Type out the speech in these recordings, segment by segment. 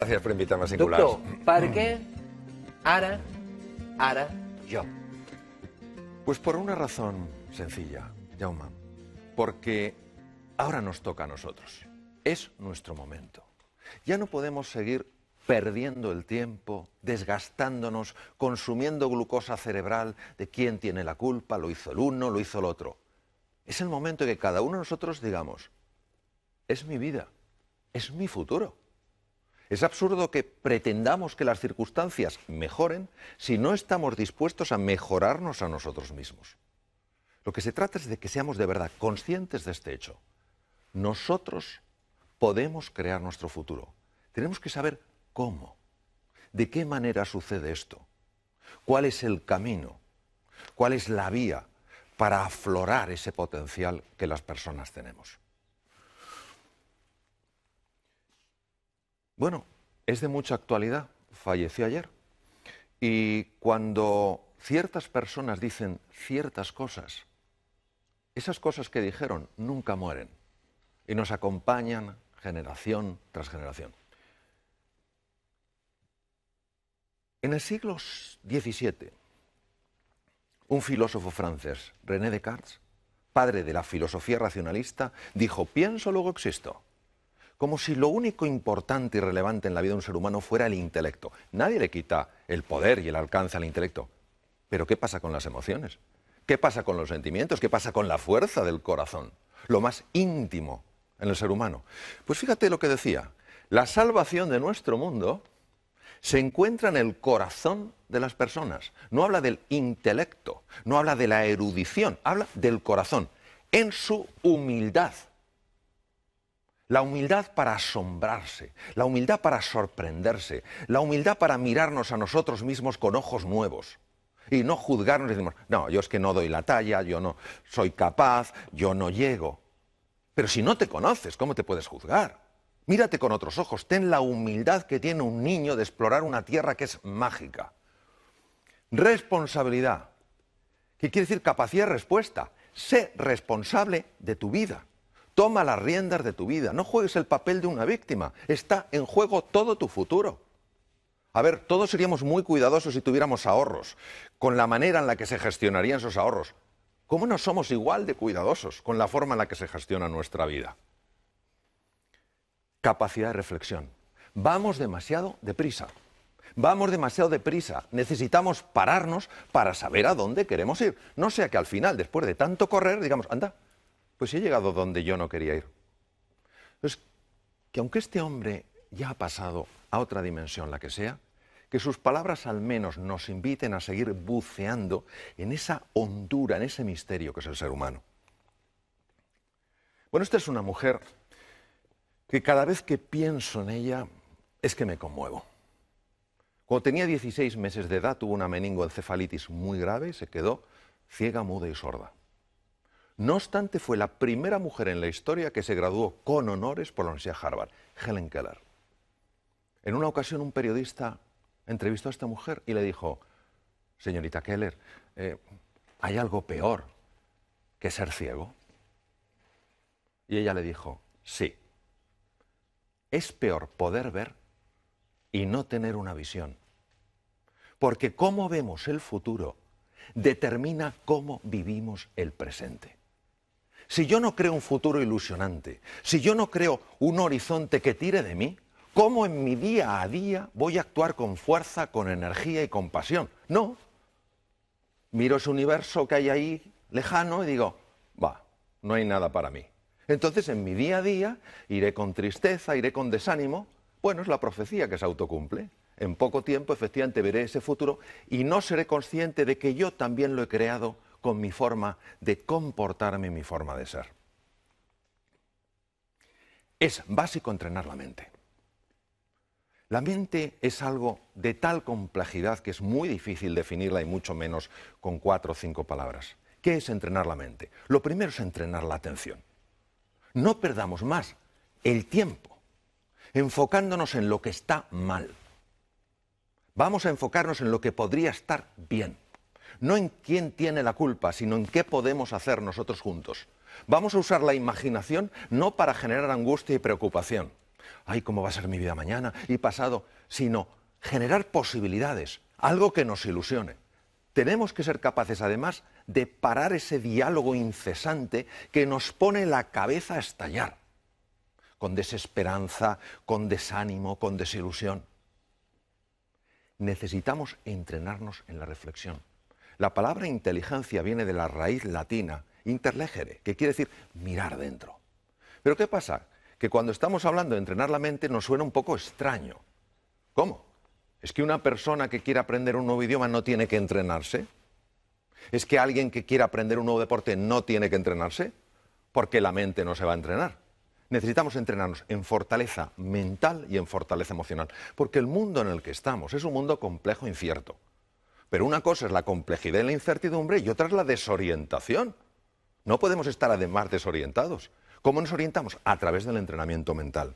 Gràcies per invitar-me a Singulars. Doctor, per qué ara yo? Pues por una razón sencilla, Jaume. Porque ahora nos toca a nosotros. Es nuestro momento. Ya no podemos seguir perdiendo el tiempo, desgastándonos, consumiendo glucosa cerebral de quién tiene la culpa, lo hizo el uno, lo hizo el otro. Es el momento en que cada uno de nosotros digamos, es mi vida, es mi futuro. Es absurdo que pretendamos que las circunstancias mejoren si no estamos dispuestos a mejorarnos a nosotros mismos. Lo que se trata es de que seamos de verdad conscientes de este hecho. Nosotros podemos crear nuestro futuro. Tenemos que saber cómo, de qué manera sucede esto, cuál es el camino, cuál es la vía para aflorar ese potencial que las personas tenemos. Bueno, es de mucha actualidad, falleció ayer, y cuando ciertas personas dicen ciertas cosas, esas cosas que dijeron nunca mueren y nos acompañan generación tras generación. En el siglo XVII, un filósofo francés, René Descartes, padre de la filosofía racionalista, dijo, pienso, luego existo. Como si lo único importante y relevante en la vida de un ser humano fuera el intelecto. Nadie le quita el poder y el alcance al intelecto. Pero ¿qué pasa con las emociones? ¿Qué pasa con los sentimientos? ¿Qué pasa con la fuerza del corazón? Lo más íntimo en el ser humano. Pues fíjate lo que decía. La salvación de nuestro mundo se encuentra en el corazón de las personas. No habla del intelecto, no habla de la erudición, habla del corazón, en su humildad. La humildad para asombrarse, la humildad para sorprenderse, la humildad para mirarnos a nosotros mismos con ojos nuevos y no juzgarnos y decimos, no, yo es que no doy la talla, yo no soy capaz, yo no llego. Pero si no te conoces, ¿cómo te puedes juzgar? Mírate con otros ojos, ten la humildad que tiene un niño de explorar una tierra que es mágica. Responsabilidad, ¿qué quiere decir capacidad de respuesta? Sé responsable de tu vida. Toma las riendas de tu vida, no juegues el papel de una víctima, está en juego todo tu futuro. A ver, todos seríamos muy cuidadosos si tuviéramos ahorros, con la manera en la que se gestionarían esos ahorros. ¿Cómo no somos igual de cuidadosos con la forma en la que se gestiona nuestra vida? Capacidad de reflexión. Vamos demasiado deprisa. Vamos demasiado deprisa. Necesitamos pararnos para saber a dónde queremos ir. No sea que al final, después de tanto correr, digamos, anda, pues he llegado donde yo no quería ir. Entonces, que aunque este hombre ya ha pasado a otra dimensión, la que sea, que sus palabras al menos nos inviten a seguir buceando en esa hondura, en ese misterio que es el ser humano. Bueno, esta es una mujer que cada vez que pienso en ella es que me conmuevo. Cuando tenía 16 meses de edad tuvo una meningoencefalitis muy grave y se quedó ciega, muda y sorda. No obstante, fue la primera mujer en la historia que se graduó con honores por la Universidad de Harvard, Helen Keller. En una ocasión un periodista entrevistó a esta mujer y le dijo, señorita Keller, ¿hay algo peor que ser ciego? Y ella le dijo, sí. Es peor poder ver y no tener una visión. Porque cómo vemos el futuro determina cómo vivimos el presente. Si yo no creo un futuro ilusionante, si yo no creo un horizonte que tire de mí, ¿cómo en mi día a día voy a actuar con fuerza, con energía y con pasión? No. Miro ese universo que hay ahí lejano y digo, va, no hay nada para mí. Entonces en mi día a día iré con tristeza, iré con desánimo. Bueno, es la profecía que se autocumple. En poco tiempo efectivamente veré ese futuro y no seré consciente de que yo también lo he creado con mi forma de comportarme y mi forma de ser. Es básico entrenar la mente. La mente es algo de tal complejidad que es muy difícil definirla y mucho menos con 4 o 5 palabras. ¿Qué es entrenar la mente? Lo primero es entrenar la atención. No perdamos más el tiempo enfocándonos en lo que está mal. Vamos a enfocarnos en lo que podría estar bien. No en quién tiene la culpa, sino en qué podemos hacer nosotros juntos. Vamos a usar la imaginación no para generar angustia y preocupación, ay, ¿cómo va a ser mi vida mañana y pasado? Sino generar posibilidades, algo que nos ilusione. Tenemos que ser capaces, además, de parar ese diálogo incesante que nos pone la cabeza a estallar, con desesperanza, con desánimo, con desilusión. Necesitamos entrenarnos en la reflexión. La palabra inteligencia viene de la raíz latina interlegere, que quiere decir mirar dentro. Pero ¿qué pasa? Que cuando estamos hablando de entrenar la mente nos suena un poco extraño. ¿Cómo? ¿Es que una persona que quiera aprender un nuevo idioma no tiene que entrenarse? ¿Es que alguien que quiera aprender un nuevo deporte no tiene que entrenarse? Porque la mente no se va a entrenar. Necesitamos entrenarnos en fortaleza mental y en fortaleza emocional, porque el mundo en el que estamos es un mundo complejo e incierto. Pero una cosa es la complejidad y la incertidumbre y otra es la desorientación. No podemos estar además desorientados. ¿Cómo nos orientamos? A través del entrenamiento mental.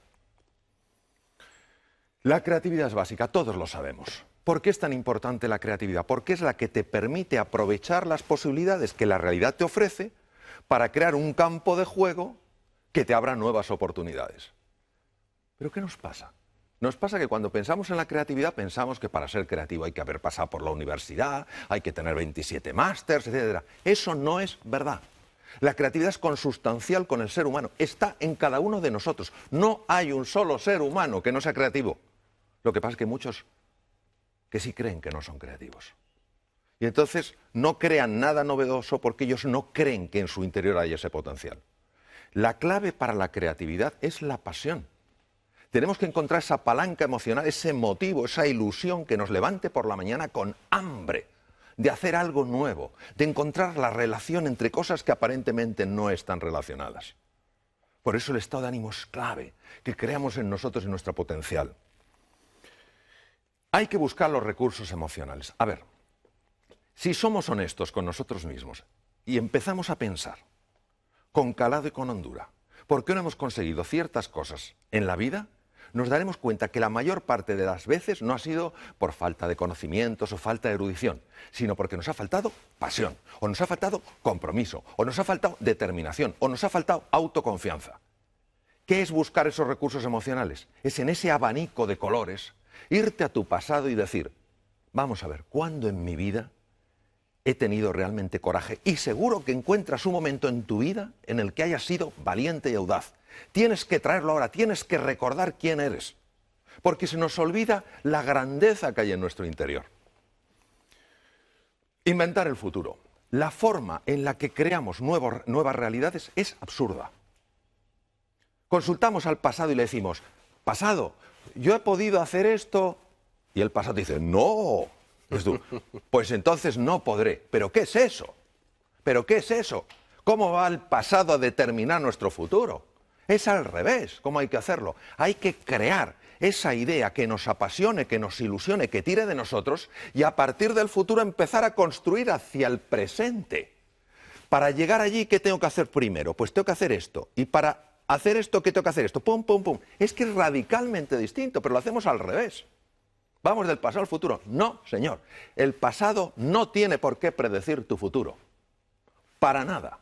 La creatividad es básica, todos lo sabemos. ¿Por qué es tan importante la creatividad? Porque es la que te permite aprovechar las posibilidades que la realidad te ofrece para crear un campo de juego que te abra nuevas oportunidades. ¿Pero qué nos pasa? Nos pasa que cuando pensamos en la creatividad pensamos que para ser creativo hay que haber pasado por la universidad, hay que tener 27 másters, etc. Eso no es verdad. La creatividad es consustancial con el ser humano, está en cada uno de nosotros. No hay un solo ser humano que no sea creativo. Lo que pasa es que hay muchos que sí creen que no son creativos. Y entonces no crean nada novedoso porque ellos no creen que en su interior hay ese potencial. La clave para la creatividad es la pasión. Tenemos que encontrar esa palanca emocional, ese motivo, esa ilusión que nos levante por la mañana con hambre de hacer algo nuevo, de encontrar la relación entre cosas que aparentemente no están relacionadas. Por eso el estado de ánimo es clave, que creamos en nosotros y en nuestro potencial. Hay que buscar los recursos emocionales. A ver, si somos honestos con nosotros mismos y empezamos a pensar con calado y con hondura, ¿por qué no hemos conseguido ciertas cosas en la vida? Nos daremos cuenta que la mayor parte de las veces no ha sido por falta de conocimientos o falta de erudición, sino porque nos ha faltado pasión, o nos ha faltado compromiso, o nos ha faltado determinación, o nos ha faltado autoconfianza. ¿Qué es buscar esos recursos emocionales? Es en ese abanico de colores irte a tu pasado y decir, vamos a ver, ¿cuándo en mi vida he tenido realmente coraje? Y seguro que encuentras un momento en tu vida en el que hayas sido valiente y audaz. Tienes que traerlo ahora, tienes que recordar quién eres, porque se nos olvida la grandeza que hay en nuestro interior. Inventar el futuro. La forma en la que creamos nuevas realidades es absurda. Consultamos al pasado y le decimos, pasado, yo he podido hacer esto, y el pasado dice, no. Pues entonces no podré. ¿Pero qué es eso? ¿Pero qué es eso? ¿Cómo va el pasado a determinar nuestro futuro? Es al revés, ¿cómo hay que hacerlo? Hay que crear esa idea que nos apasione, que nos ilusione, que tire de nosotros y a partir del futuro empezar a construir hacia el presente. Para llegar allí, ¿qué tengo que hacer primero? Pues tengo que hacer esto. Y para hacer esto, ¿qué tengo que hacer? Esto. Pum, pum, pum. Es que es radicalmente distinto, pero lo hacemos al revés. ¿Vamos del pasado al futuro? No, señor. El pasado no tiene por qué predecir tu futuro. Para nada.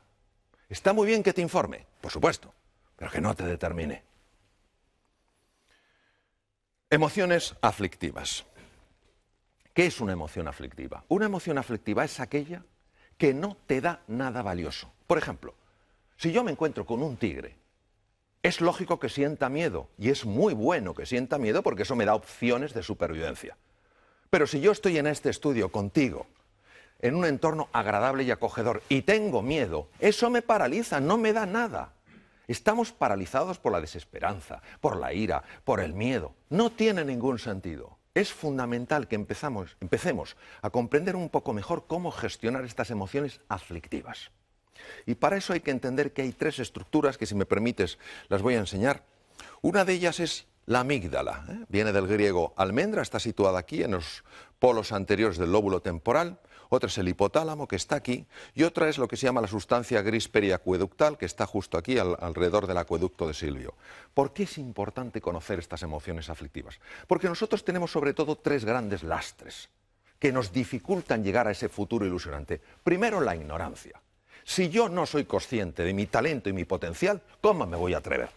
Está muy bien que te informe, por supuesto, pero que no te determine. Emociones aflictivas. ¿Qué es una emoción aflictiva? Una emoción aflictiva es aquella que no te da nada valioso. Por ejemplo, si yo me encuentro con un tigre, es lógico que sienta miedo, y es muy bueno que sienta miedo porque eso me da opciones de supervivencia. Pero si yo estoy en este estudio contigo, en un entorno agradable y acogedor, y tengo miedo, eso me paraliza, no me da nada. Estamos paralizados por la desesperanza, por la ira, por el miedo. No tiene ningún sentido. Es fundamental que empecemos a comprender un poco mejor cómo gestionar estas emociones aflictivas. Y para eso hay que entender que hay tres estructuras que, si me permites, las voy a enseñar. Una de ellas es la amígdala. Viene del griego almendra, está situada aquí en los polos anteriores del lóbulo temporal. Otra es el hipotálamo, que está aquí. Y otra es lo que se llama la sustancia gris periacueductal, que está justo aquí, alrededor del acueducto de Silvio. ¿Por qué es importante conocer estas emociones aflictivas? Porque nosotros tenemos sobre todo tres grandes lastres que nos dificultan llegar a ese futuro ilusionante. Primero, la ignorancia. Si yo no soy consciente de mi talento y mi potencial, ¿cómo me voy a atrever?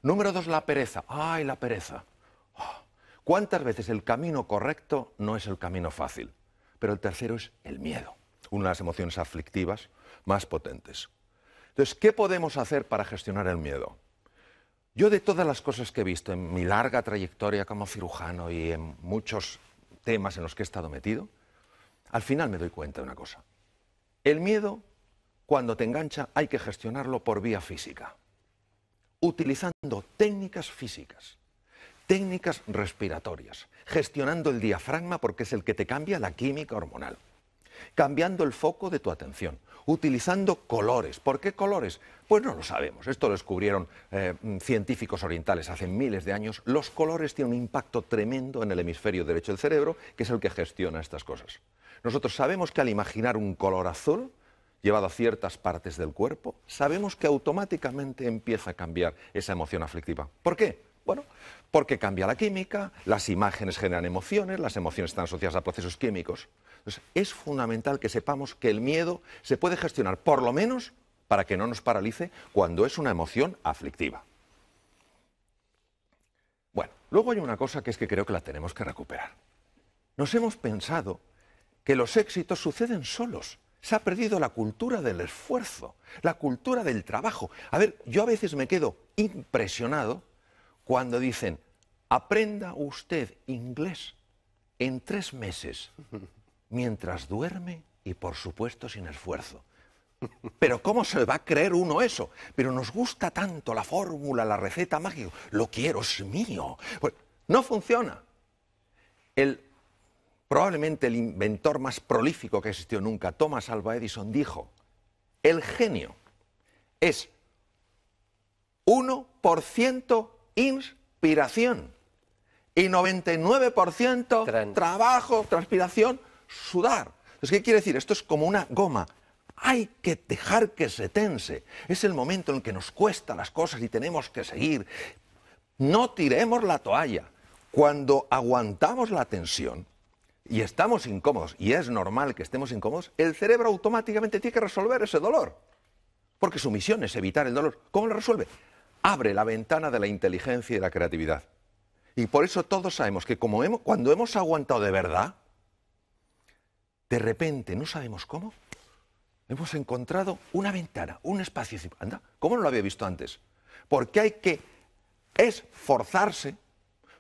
Número 2, la pereza. ¡Ay, la pereza! Oh, ¿cuántas veces el camino correcto no es el camino fácil? Pero el tercero es el miedo, una de las emociones aflictivas más potentes. Entonces, ¿qué podemos hacer para gestionar el miedo? Yo, de todas las cosas que he visto en mi larga trayectoria como cirujano y en muchos temas en los que he estado metido, al final me doy cuenta de una cosa. El miedo, cuando te engancha, hay que gestionarlo por vía física, utilizando técnicas físicas, técnicas respiratorias, gestionando el diafragma porque es el que te cambia la química hormonal, cambiando el foco de tu atención, utilizando colores. ¿Por qué colores? Pues no lo sabemos. Esto lo descubrieron científicos orientales hace miles de años. Los colores tienen un impacto tremendo en el hemisferio derecho del cerebro, que es el que gestiona estas cosas. Nosotros sabemos que al imaginar un color azul llevado a ciertas partes del cuerpo, sabemos que automáticamente empieza a cambiar esa emoción aflictiva. ¿Por qué? Bueno, porque cambia la química, las imágenes generan emociones, las emociones están asociadas a procesos químicos. Entonces, es fundamental que sepamos que el miedo se puede gestionar, por lo menos, para que no nos paralice cuando es una emoción aflictiva. Bueno, luego hay una cosa que es que creo que la tenemos que recuperar. Nos hemos pensado que los éxitos suceden solos. Se ha perdido la cultura del esfuerzo, la cultura del trabajo. A ver, yo a veces me quedo impresionado cuando dicen, aprenda usted inglés en 3 meses, mientras duerme y, por supuesto, sin esfuerzo. Pero ¿cómo se va a creer uno eso? Pero nos gusta tanto la fórmula, la receta mágica. Lo quiero, es mío. Pues no funciona. Probablemente el inventor más prolífico que existió nunca, Thomas Alva Edison, dijo, el genio es 1% inspiración y 99% trabajo, transpiración, sudar. Entonces, ¿qué quiere decir? Esto es como una goma. Hay que dejar que se tense. Es el momento en el que nos cuesta las cosas y tenemos que seguir. No tiremos la toalla. Cuando aguantamos la tensión y estamos incómodos, y es normal que estemos incómodos, el cerebro automáticamente tiene que resolver ese dolor. Porque su misión es evitar el dolor. ¿Cómo lo resuelve? Abre la ventana de la inteligencia y de la creatividad. Y por eso todos sabemos que cuando hemos aguantado de verdad, de repente, no sabemos cómo, hemos encontrado una ventana, un espacio. Anda, ¿cómo no lo había visto antes? Porque hay que esforzarse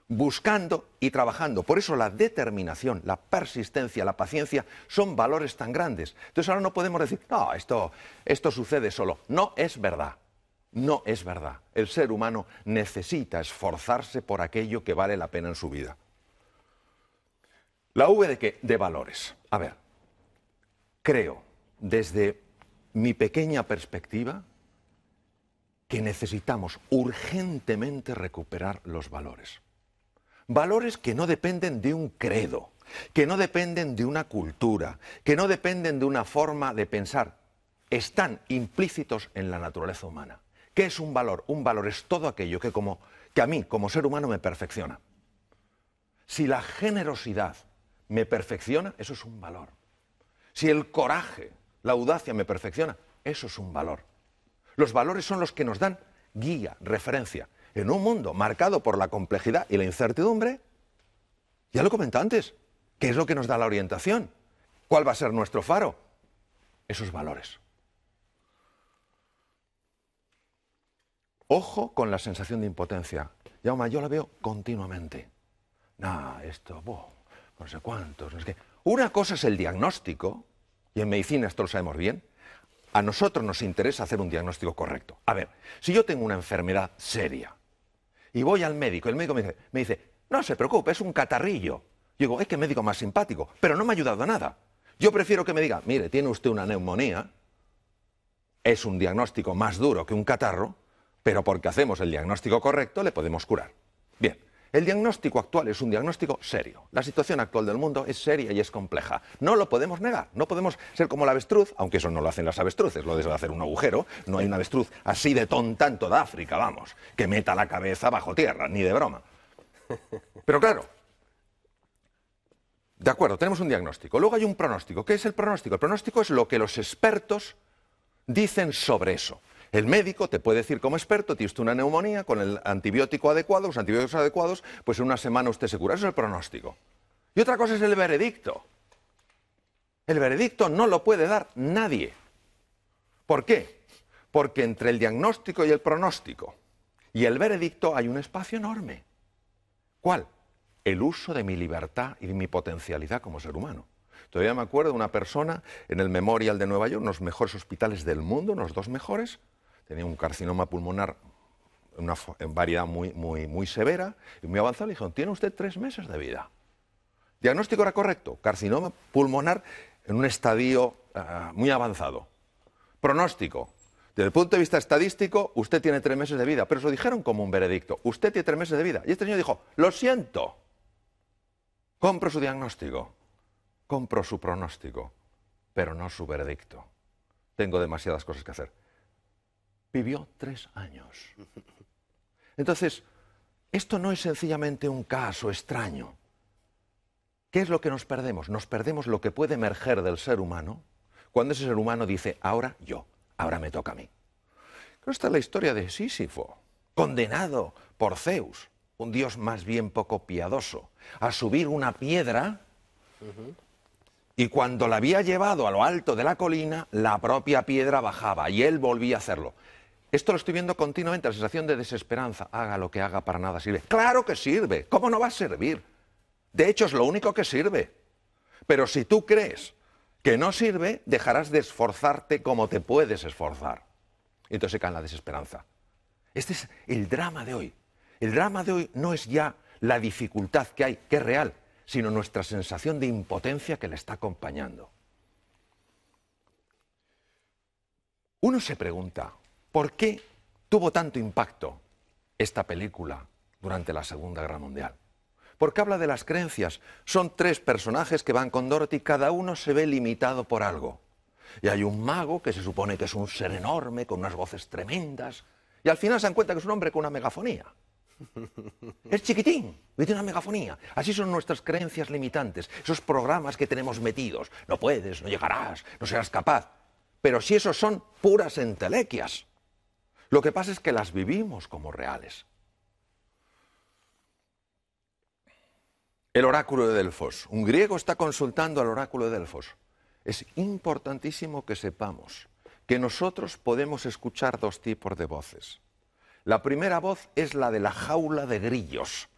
buscando y trabajando. Por eso la determinación, la persistencia, la paciencia son valores tan grandes. Entonces ahora no podemos decir, no, esto sucede solo. No es verdad. No es verdad. El ser humano necesita esforzarse por aquello que vale la pena en su vida. ¿La V de qué? De valores. A ver, creo, desde mi pequeña perspectiva, que necesitamos urgentemente recuperar los valores. Valores que no dependen de un credo, que no dependen de una cultura, que no dependen de una forma de pensar. Están implícitos en la naturaleza humana. ¿Qué es un valor? Un valor es todo aquello que a mí, como ser humano, me perfecciona. Si la generosidad me perfecciona, eso es un valor. Si el coraje, la audacia me perfecciona, eso es un valor. Los valores son los que nos dan guía, referencia. En un mundo marcado por la complejidad y la incertidumbre, ya lo he comentado antes, ¿qué es lo que nos da la orientación? ¿Cuál va a ser nuestro faro? Esos valores. Ojo con la sensación de impotencia. Jaume, yo la veo continuamente. No sé cuántos, no sé qué. Una cosa es el diagnóstico, y en medicina esto lo sabemos bien. A nosotros nos interesa hacer un diagnóstico correcto. A ver, si yo tengo una enfermedad seria y voy al médico, el médico me dice, no se preocupe, es un catarrillo. Yo digo, qué médico más simpático, pero no me ha ayudado a nada. Yo prefiero que me diga, mire, tiene usted una neumonía, es un diagnóstico más duro que un catarro, pero porque hacemos el diagnóstico correcto le podemos curar. Bien, el diagnóstico actual es un diagnóstico serio. La situación actual del mundo es seria y es compleja. No lo podemos negar, no podemos ser como la avestruz, aunque eso no lo hacen las avestruces, lo de hacer un agujero. No hay una avestruz así de tonta en toda África, vamos, que meta la cabeza bajo tierra, ni de broma. Pero claro, de acuerdo, tenemos un diagnóstico. Luego hay un pronóstico. ¿Qué es el pronóstico? El pronóstico es lo que los expertos dicen sobre eso. El médico te puede decir como experto, tiene usted una neumonía, con el antibiótico adecuado, los antibióticos adecuados, pues en una semana usted se cura. Eso es el pronóstico. Y otra cosa es el veredicto. El veredicto no lo puede dar nadie. ¿Por qué? Porque entre el diagnóstico y el pronóstico y el veredicto hay un espacio enorme. ¿Cuál? El uso de mi libertad y de mi potencialidad como ser humano. Todavía me acuerdo de una persona en el Memorial de Nueva York, uno de los mejores hospitales del mundo, unos 2 mejores, tenía un carcinoma pulmonar en variedad muy severa y muy avanzada. Le dijeron, tiene usted 3 meses de vida. Diagnóstico era correcto, carcinoma pulmonar en un estadio muy avanzado. Pronóstico, desde el punto de vista estadístico, usted tiene 3 meses de vida, pero se lo dijeron como un veredicto, usted tiene 3 meses de vida. Y este señor dijo, lo siento, compro su diagnóstico, compro su pronóstico, pero no su veredicto. Tengo demasiadas cosas que hacer. Vivió 3 años. Entonces, esto no es sencillamente un caso extraño. ¿Qué es lo que nos perdemos? Nos perdemos lo que puede emerger del ser humano cuando ese ser humano dice, ahora yo, ahora me toca a mí. Esta es la historia de Sísifo, condenado por Zeus, un dios más bien poco piadoso, a subir una piedra y cuando la había llevado a lo alto de la colina, la propia piedra bajaba y él volvía a hacerlo. Esto lo estoy viendo continuamente, la sensación de desesperanza. Haga lo que haga, para nada sirve. ¡Claro que sirve! ¿Cómo no va a servir? De hecho, es lo único que sirve. Pero si tú crees que no sirve, dejarás de esforzarte como te puedes esforzar. Y entonces se cae en la desesperanza. Este es el drama de hoy. El drama de hoy no es ya la dificultad que hay, que es real, sino nuestra sensación de impotencia que le está acompañando. Uno se pregunta, ¿por qué tuvo tanto impacto esta película durante la Segunda Guerra Mundial? Porque habla de las creencias. Son 3 personajes que van con Dorothy, cada uno se ve limitado por algo. Y hay un mago que se supone que es un ser enorme, con unas voces tremendas, y al final se dan cuenta que es un hombre con una megafonía. Es chiquitín y tiene una megafonía. Así son nuestras creencias limitantes, esos programas que tenemos metidos. No puedes, no llegarás, no serás capaz. Pero si esos son puras entelequias. Lo que pasa es que las vivimos como reales. El oráculo de Delfos. Un griego está consultando al oráculo de Delfos. Es importantísimo que sepamos que nosotros podemos escuchar 2 tipos de voces. La primera voz es la de la jaula de grillos.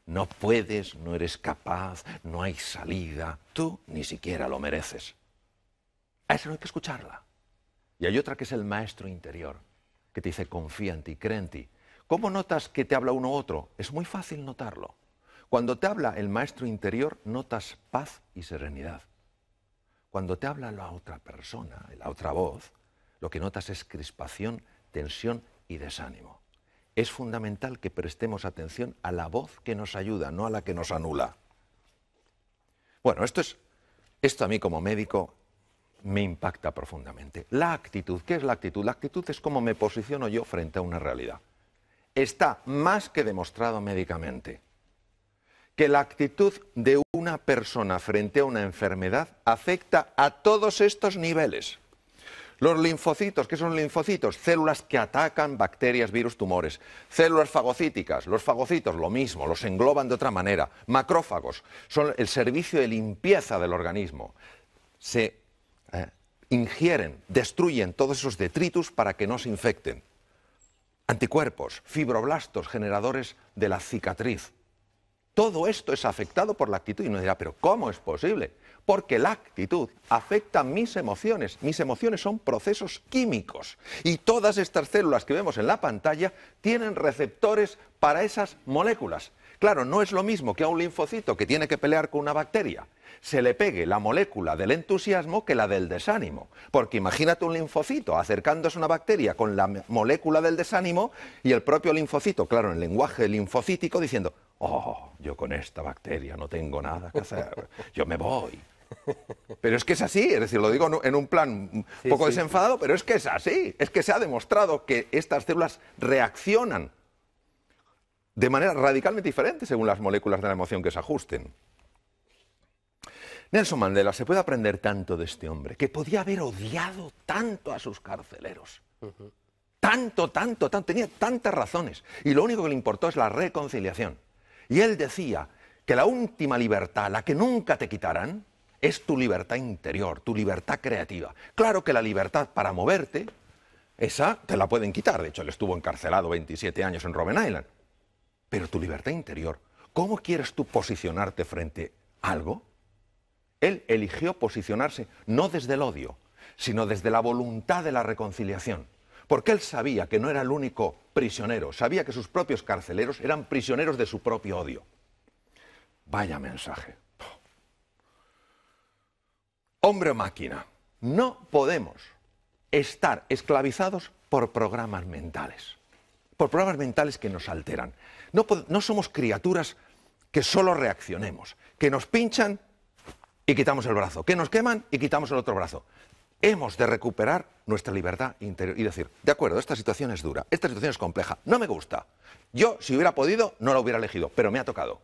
No puedes, no eres capaz, no hay salida, tú ni siquiera lo mereces. A esa no hay que escucharla. Y hay otra que es el maestro interior, que te dice confía en ti, cree en ti. ¿Cómo notas que te habla uno u otro? Es muy fácil notarlo. Cuando te habla el maestro interior, notas paz y serenidad. Cuando te habla la otra persona, la otra voz, lo que notas es crispación, tensión y desánimo. Es fundamental que prestemos atención a la voz que nos ayuda, no a la que nos anula. Bueno, esto a mí como médico me impacta profundamente. La actitud, ¿qué es la actitud? La actitud es cómo me posiciono yo frente a una realidad. Está más que demostrado médicamente que la actitud de una persona frente a una enfermedad afecta a todos estos niveles. Los linfocitos, ¿qué son linfocitos? Células que atacan bacterias, virus, tumores. Células fagocíticas, los fagocitos, lo mismo, los engloban de otra manera. Macrófagos, son el servicio de limpieza del organismo. Se ingieren, destruyen todos esos detritus para que no se infecten. Anticuerpos, fibroblastos, generadores de la cicatriz. Todo esto es afectado por la actitud. Y uno dirá, ¿pero cómo es posible? Porque la actitud afecta mis emociones. Mis emociones son procesos químicos. Y todas estas células que vemos en la pantalla tienen receptores para esas moléculas. Claro, no es lo mismo que a un linfocito que tiene que pelear con una bacteria se le pegue la molécula del entusiasmo que la del desánimo. Porque imagínate un linfocito acercándose a una bacteria con la molécula del desánimo y el propio linfocito, claro, en el lenguaje linfocítico, diciendo, oh, yo con esta bacteria no tengo nada que hacer, yo me voy. Pero es que es así, es decir, lo digo en un plan un poco desenfadado, pero es que es así, es que se ha demostrado que estas células reaccionan de manera radicalmente diferente según las moléculas de la emoción que se ajusten. Nelson Mandela, se puede aprender tanto de este hombre, que podía haber odiado tanto a sus carceleros. Tanto, tenía tantas razones. Y lo único que le importó es la reconciliación. Y él decía que la última libertad, la que nunca te quitarán, es tu libertad interior, tu libertad creativa. Claro que la libertad para moverte, esa te la pueden quitar. De hecho, él estuvo encarcelado 27 años en Robben Island. Pero tu libertad interior, ¿cómo quieres tú posicionarte frente a algo? Él eligió posicionarse no desde el odio, sino desde la voluntad de la reconciliación. Porque él sabía que no era el único prisionero, sabía que sus propios carceleros eran prisioneros de su propio odio. Vaya mensaje. Hombre o máquina, no podemos estar esclavizados por programas mentales que nos alteran. No somos criaturas que solo reaccionemos, que nos pinchan y quitamos el brazo, que nos queman y quitamos el otro brazo. Hemos de recuperar nuestra libertad interior y decir, de acuerdo, esta situación es dura, esta situación es compleja, no me gusta. Yo, si hubiera podido, no la hubiera elegido, pero me ha tocado.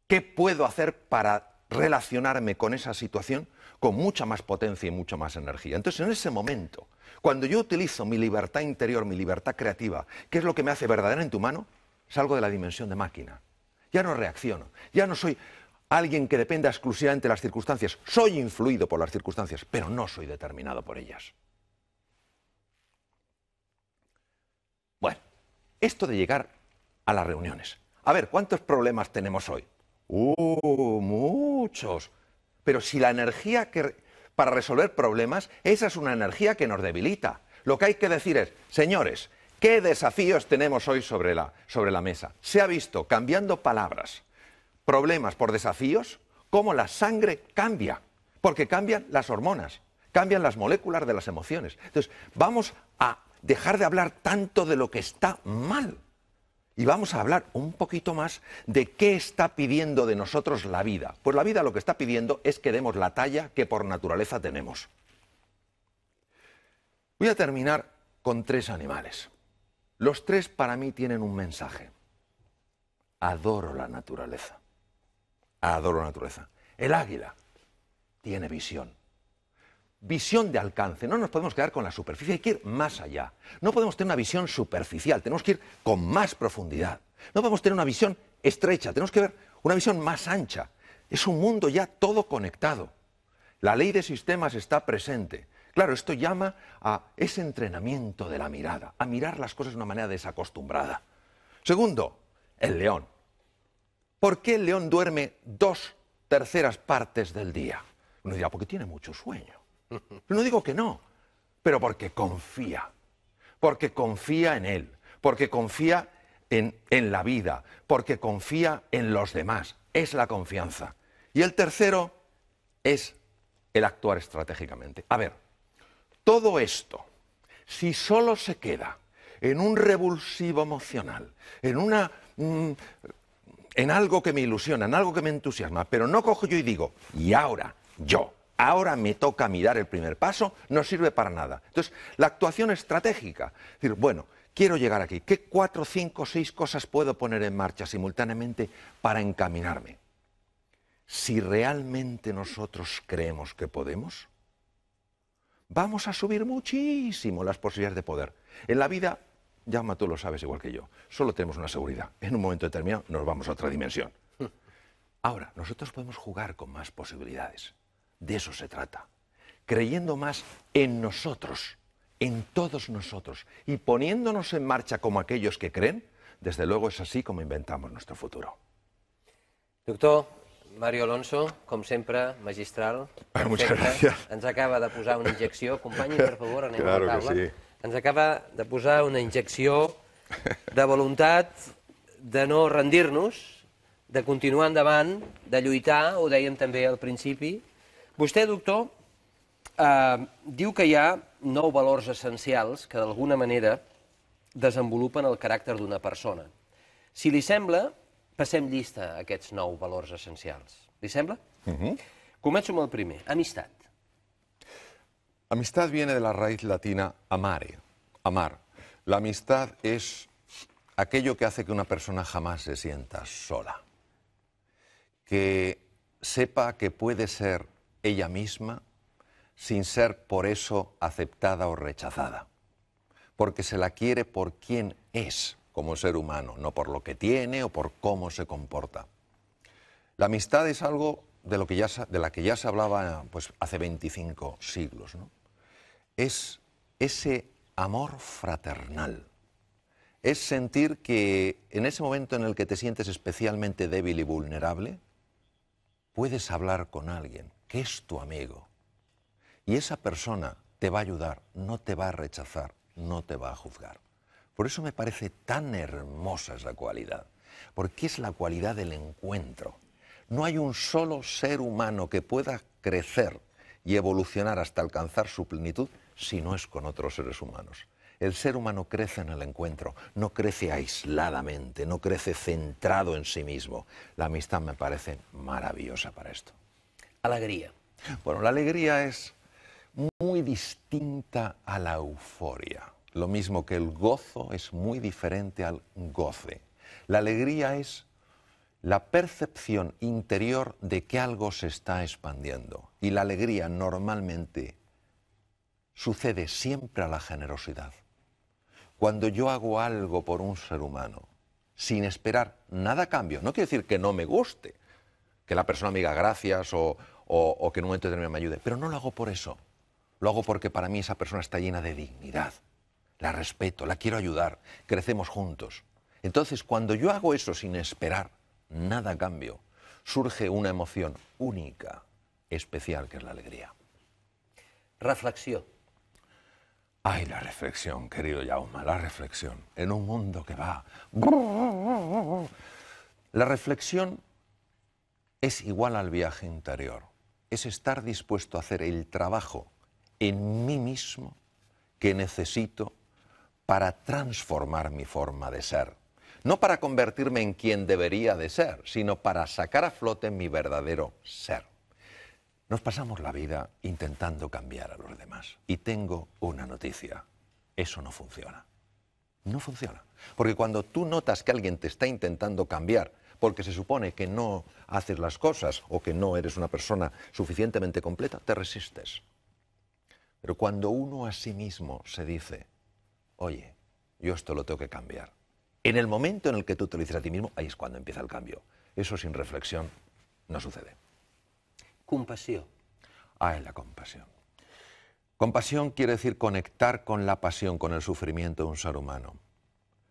¿Qué puedo hacer para relacionarme con esa situación con mucha más potencia y mucha más energía? Entonces, en ese momento, cuando yo utilizo mi libertad interior, mi libertad creativa, ¿qué es lo que me hace verdaderamente humano? Salgo de la dimensión de máquina. Ya no reacciono, ya no soy alguien que dependa exclusivamente de las circunstancias. Soy influido por las circunstancias, pero no soy determinado por ellas. Bueno, esto de llegar a las reuniones. A ver, ¿cuántos problemas tenemos hoy? Muchos. Pero si la energía para resolver problemas, esa es una energía que nos debilita. Lo que hay que decir es, señores, ¿qué desafíos tenemos hoy sobre la mesa? Se ha visto, cambiando palabras, problemas por desafíos, cómo la sangre cambia, porque cambian las hormonas, cambian las moléculas de las emociones. Entonces, vamos a dejar de hablar tanto de lo que está mal y vamos a hablar un poquito más de qué está pidiendo de nosotros la vida. Pues la vida lo que está pidiendo es que demos la talla que por naturaleza tenemos. Voy a terminar con 3 animales. Los 3 para mí tienen un mensaje. Adoro la naturaleza. Adoro la naturaleza. El águila tiene visión. Visión de alcance. No nos podemos quedar con la superficie, hay que ir más allá. No podemos tener una visión superficial, tenemos que ir con más profundidad. No podemos tener una visión estrecha, tenemos que ver una visión más ancha. Es un mundo ya todo conectado. La ley de sistemas está presente. Claro, esto llama a ese entrenamiento de la mirada, a mirar las cosas de una manera desacostumbrada. Segundo, el león. ¿Por qué el león duerme 2/3 partes del día? Uno dirá, porque tiene mucho sueño. No digo que no, pero porque confía en él, porque confía en la vida, porque confía en los demás. Es la confianza. Y el tercero es el actuar estratégicamente. A ver, todo esto, si solo se queda en un revulsivo emocional, en algo que me ilusiona, en algo que me entusiasma, pero no cojo yo y digo, y ahora me toca a mí dar el primer paso, no sirve para nada. Entonces, la actuación estratégica, es decir, bueno, quiero llegar aquí, ¿qué 4, 5, 6 cosas puedo poner en marcha simultáneamente para encaminarme? Si realmente nosotros creemos que podemos, vamos a subir muchísimo las posibilidades de poder. En la vida, Jaume, tú lo sabes igual que yo, solo tenemos una seguridad. En un momento determinado nos vamos a otra dimensión. Ahora, nosotros podemos jugar con más posibilidades. De eso se trata. Creyendo más en nosotros, en todos nosotros, y poniéndonos en marcha como aquellos que creen, desde luego es así como inventamos nuestro futuro. Doctor Mario Alonso, com sempre, magistral. Muchas gracias. Ens acaba de posar una injecció. Companyi, per favor, anem claro a la taula. Que sí. Ens acaba de posar una injecció de voluntat de no rendir-nos, de continuar endavant, de lluitar, ho dèiem també al principi. Vostè, doctor, diu que hi ha 9 valors essencials que d'alguna manera desenvolupen el caràcter d'una persona. Si li sembla, passem llista a aquests 9 valors essencials. Li sembla? Començo amb el primer, amistat. Amistad viene de la raíz latina amare, amar. La amistad es aquello que hace que una persona jamás se sienta sola. Que sepa que puede ser ella misma sin ser por eso aceptada o rechazada. porque se la quiere por quien es como ser humano, no por lo que tiene o por cómo se comporta. La amistad es algo de la que ya se hablaba pues, hace 25 siglos, ¿no? Es ese amor fraternal. Es sentir que en ese momento en el que te sientes especialmente débil y vulnerable, puedes hablar con alguien que es tu amigo. Y esa persona te va a ayudar, no te va a rechazar, no te va a juzgar. Por eso me parece tan hermosa esa cualidad, porque es la cualidad del encuentro. No hay un solo ser humano que pueda crecer y evolucionar hasta alcanzar su plenitud si no es con otros seres humanos. El ser humano crece en el encuentro, no crece aisladamente, no crece centrado en sí mismo. La amistad me parece maravillosa para esto. Alegria. Bueno, la alegría es muy distinta a la euforia. Lo mismo que el gozo es muy diferente al goce. La alegría es la percepción interior de que algo se está expandiendo. Y la alegría normalmente sucede siempre a la generosidad. Cuando yo hago algo por un ser humano, sin esperar nada a cambio, no quiere decir que no me guste, que la persona me diga gracias o que en un momento determinado me ayude, pero no lo hago por eso. Lo hago porque para mí esa persona está llena de dignidad. La respeto, la quiero ayudar, crecemos juntos. Entonces, cuando yo hago eso sin esperar nada a cambio, surge una emoción única, especial, que es la alegría. Reflexió. Ay, la reflexión, querido Jaume, la reflexión. En un mundo que va... La reflexión es igual al viaje interior. Es estar dispuesto a hacer el trabajo en mí mismo que necesito para transformar mi forma de ser. No para convertirme en quien debería de ser, sino para sacar a flote mi verdadero ser. Nos pasamos la vida intentando cambiar a los demás. Y tengo una noticia. Eso no funciona. No funciona. Porque cuando tú notas que alguien te está intentando cambiar, porque se supone que no haces las cosas o que no eres una persona suficientemente completa, te resistes. Pero cuando uno a sí mismo se dice, oye, yo esto lo tengo que cambiar. En el momento en el que tú te lo dices a ti mismo, ahí es cuando empieza el cambio. Eso sin reflexión no sucede. Compassió. Ah, la compasión. Compasión quiere decir conectar con la pasión, con el sufrimiento de un ser humano.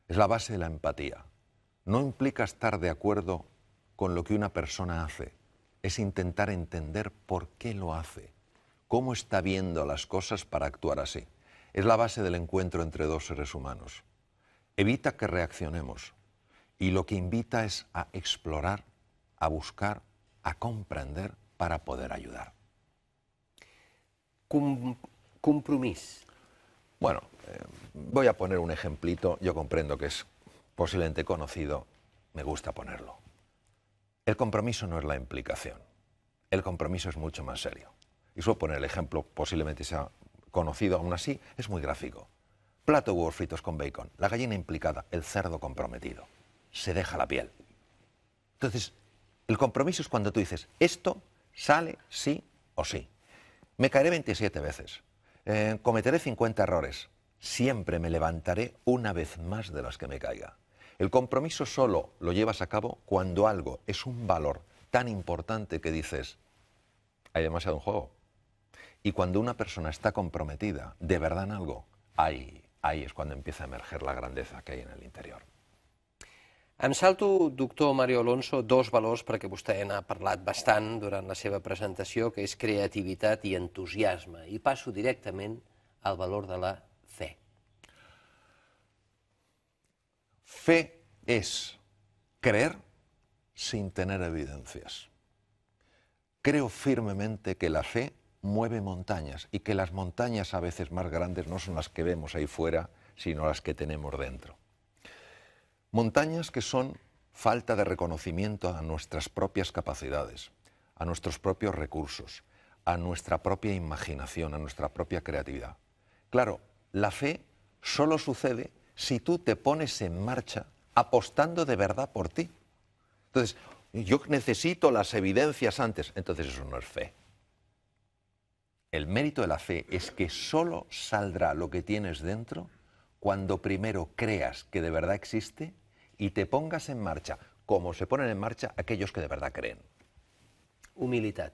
Es la base de la empatía. No implica estar de acuerdo con lo que una persona hace. Es intentar entender por qué lo hace, cómo está viendo las cosas para actuar así. Es la base del encuentro entre dos seres humanos. Evita que reaccionemos y lo que invita es a explorar, a buscar, a comprender para poder ayudar. Compromís. Bueno, voy a poner un ejemplito, yo comprendo que es posiblemente conocido, me gusta ponerlo. El compromiso no es la implicación, el compromiso es mucho más serio. Y suelo poner el ejemplo, posiblemente sea conocido, aún así es muy gráfico. Plato de huevos fritos con bacon, la gallina implicada, el cerdo comprometido, se deja la piel. Entonces, el compromiso es cuando tú dices, esto sale sí o sí. Me caeré 27 veces, cometeré 50 errores, siempre me levantaré una vez más de las que me caiga. El compromiso solo lo llevas a cabo cuando algo es un valor tan importante que dices, hay demasiado en juego. Y cuando una persona está comprometida de verdad en algo, ahí es cuando empieza a emerger la grandeza que hay en el interior. Em salto, doctor Mario Alonso, dos valors perquè vostè n'ha parlat bastant durant la seva presentació, que és creativitat i entusiasme. I passo directament al valor de la fe. Fe es creer sin tener evidencias. Creo firmemente que la fe mueve montañas y que las montañas a veces más grandes no son las que vemos ahí fuera, sino las que tenemos dentro. Montañas que son falta de reconocimiento a nuestras propias capacidades, a nuestros propios recursos, a nuestra propia imaginación, a nuestra propia creatividad. Claro, la fe solo sucede si tú te pones en marcha apostando de verdad por ti. Entonces, yo necesito las evidencias antes, entonces eso no es fe. El mérito de la fe es que solo saldrá lo que tienes dentro cuando primero creas que de verdad existe y te pongas en marcha, como se ponen en marcha aquellos que de verdad creen. Humilitat.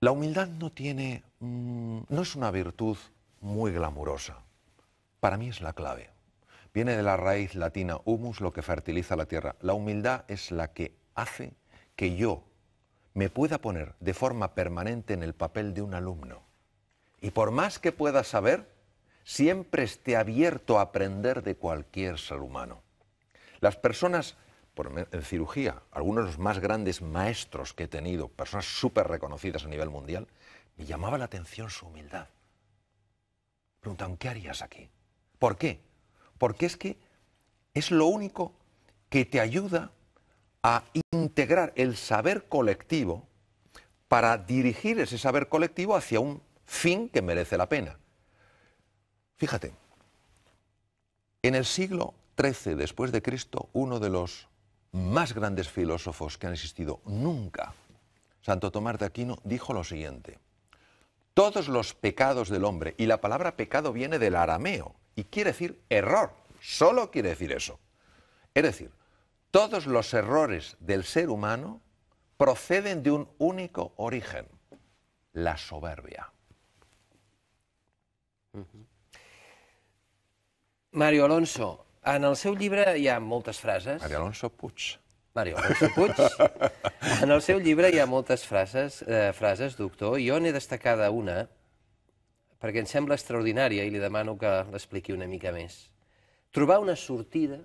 La humildad no es una virtud muy glamurosa. Para mí es la clave. Viene de la raíz latina humus, lo que fertiliza la tierra. La humildad es la que hace que yo me pueda poner de forma permanente en el papel de un alumno. Y por más que pueda saber, siempre esté abierto a aprender de cualquier ser humano. Las personas, en cirugía, algunos de los más grandes maestros que he tenido, personas súper reconocidas a nivel mundial, me llamaba la atención su humildad. Preguntaban, ¿qué harías aquí? ¿Por qué? Porque es que es lo único que te ayuda a integrar el saber colectivo para dirigir ese saber colectivo hacia un fin que merece la pena. Fíjate, en el siglo XIII después de Cristo, uno de los más grandes filósofos que han existido nunca, Santo Tomás de Aquino, dijo lo siguiente: todos los pecados del hombre, y la palabra pecado viene del arameo, y quiere decir error, solo quiere decir eso. Es decir, todos los errores del ser humano proceden de un único origen, la soberbia. Mario Alonso, en el seu llibre hi ha moltes frases. Mario Alonso Puig. Mario Alonso Puig. En el seu llibre hi ha moltes frases, doctor, i jo n'he destacada una, perquè em sembla extraordinària i li demano que l'expliqui una mica més. Trobar una sortida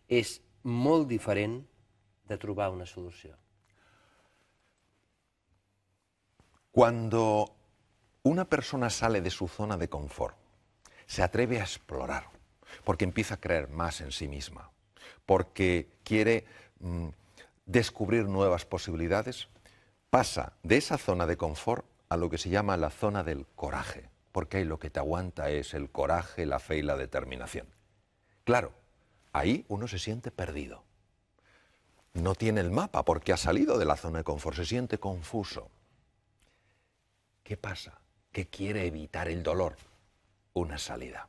és molt diferent de trobar una solució. Cuando una persona sale de su zona de confort, se atreve a explorar, porque empieza a creer más en sí misma, porque quiere descubrir nuevas posibilidades, pasa de esa zona de confort a lo que se llama la zona del coraje, porque ahí lo que te aguanta es el coraje, la fe y la determinación. Claro, ahí uno se siente perdido. No tiene el mapa porque ha salido de la zona de confort, se siente confuso. ¿Qué pasa? Que quiere evitar el dolor. Una salida.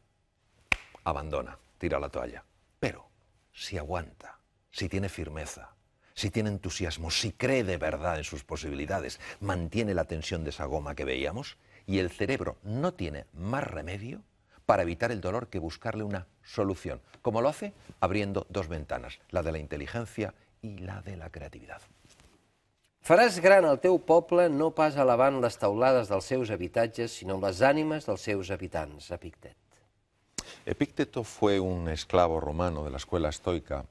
Abandona, tira la toalla. Pero si aguanta, si tiene firmeza, si tiene entusiasmo, si cree de verdad en sus posibilidades, mantiene la tensión de esa goma que veíamos, y el cerebro no tiene más remedio para evitar el dolor que buscarle una solución. Como lo hace abriendo dos ventanas, la de la inteligencia y la de la creatividad. Faràs gran el teu poble no pas elevant les teulades dels seus habitatges, sinó amb les ànimes dels seus habitants, Epictet. Epicteto fue un esclavo romano de la escuela estoica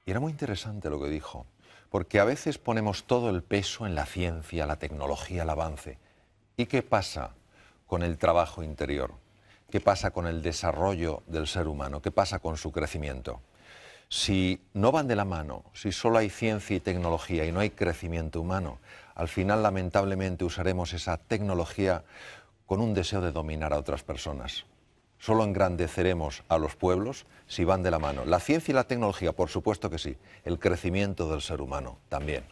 y era muy interesante lo que dijo, porque a veces ponemos todo el peso en la ciencia, la tecnología, el avance. ¿Y qué pasa con el trabajo interior? ¿Qué pasa con el desarrollo del ser humano? ¿Qué pasa con su crecimiento? Si no van de la mano, si solo hay ciencia y tecnología y no hay crecimiento humano, al final lamentablemente usaremos esa tecnología con un deseo de dominar a otras personas. Solo engrandeceremos a los pueblos si van de la mano. La ciencia y la tecnología, por supuesto que sí. El crecimiento del ser humano también.